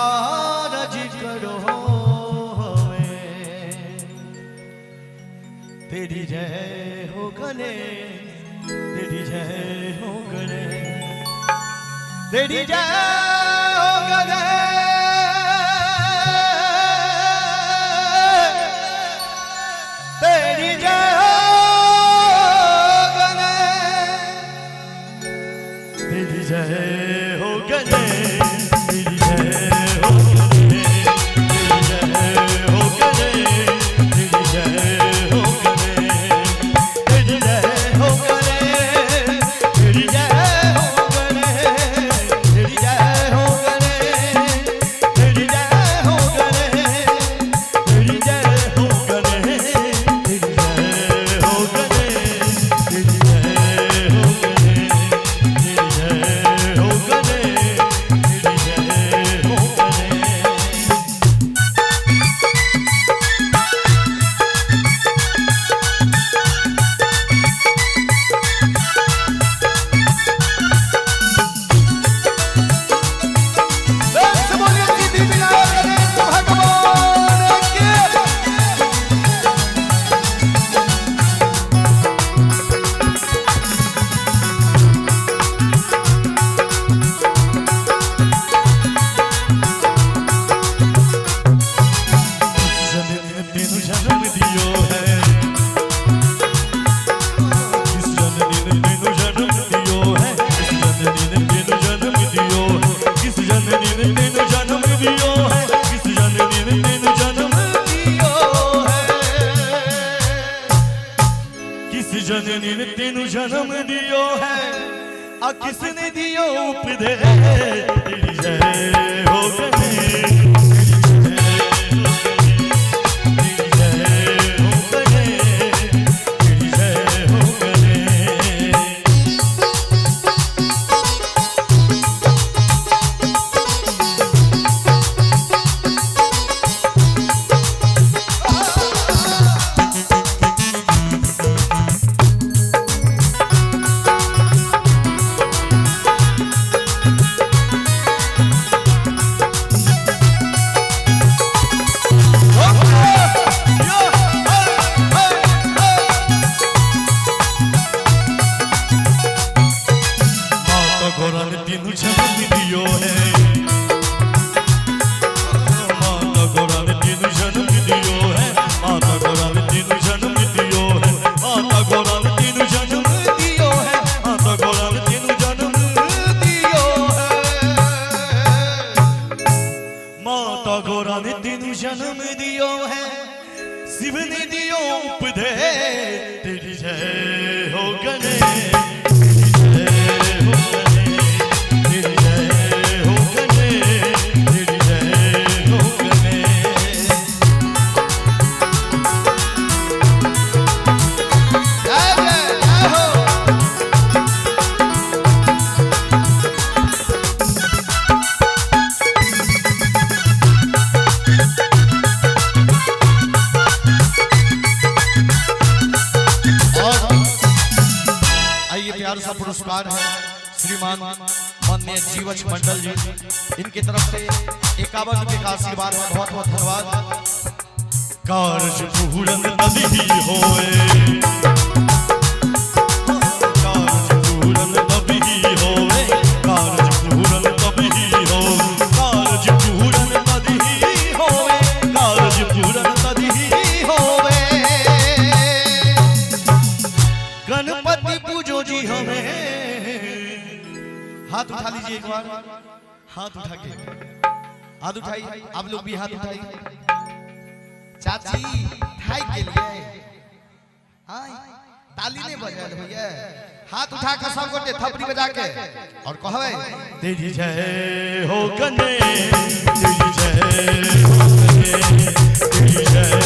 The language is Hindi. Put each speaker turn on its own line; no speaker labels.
कारज करो तेरी जय हो गणे, तेरी जय हो गणे, तेरी जय हो गणे, तेरी जय हो गणे, तेरी जय हो गणे, तेरी जय हो गणे, तेरी जय हो गणे, तेरी जय हो गणे, तेरी जय हो गणे, तेरी जय हो गणे, तेरी जय हो गणे, तेरी जय हो गणे, तेरी जय हो गणे, तेरी जय हो गणे, तेरी जय हो गणे, तेरी जय हो गणे, तेरी जय हो गणे। बोलिए सीधी विनायक गणेश भगवान की। तेनु जन्म दियो है, किस जननी ने तेनु जन्म दियो है, किस जननी ने तेनु जन्म दियो है, किस जननी ने तेनु जन्म दियो है, किस जननी ने तेनु जन्म दियो है, किस जननी ने तेनु जन्म दियो है, आ किसने दियो उपदेश, तेरी जय हो गणे, जन्म दियो है, शिव ने दियो उपदेश, तेरी जय हो गणे, तेरी जय हो गणे, तेरी जय हो गणे, तेरी जय हो गणे। जय जय जय हो। प्यार सा पुरस्कार है श्रीमान माननीय जीवछ मंडल जी, इनकी तरफ से 51 रुपये का आशीर्वाद है, बहुत बहुत धन्यवाद। कार्य पूर्ण तभी होए, कार्य पूर्ण तभी होए, कार्य पूर्ण तभी होए, कार्य पूर्ण तभी होए, कार्य पूर्ण तभी होए। गणपति पूजो जी हमें, हाथ उठा लीजिए एक बार, हाथ उठा के, हाथ उठाइए, आप लोग भी हाथ उठाइए। चाची थाई के लिए ताली नहीं बजाल भैया, हाथ उठा के सब गोटे थपड़ी बजा के और कहवे तेरी जय हो गणे, तेरी जय हो गणे, तेरी जय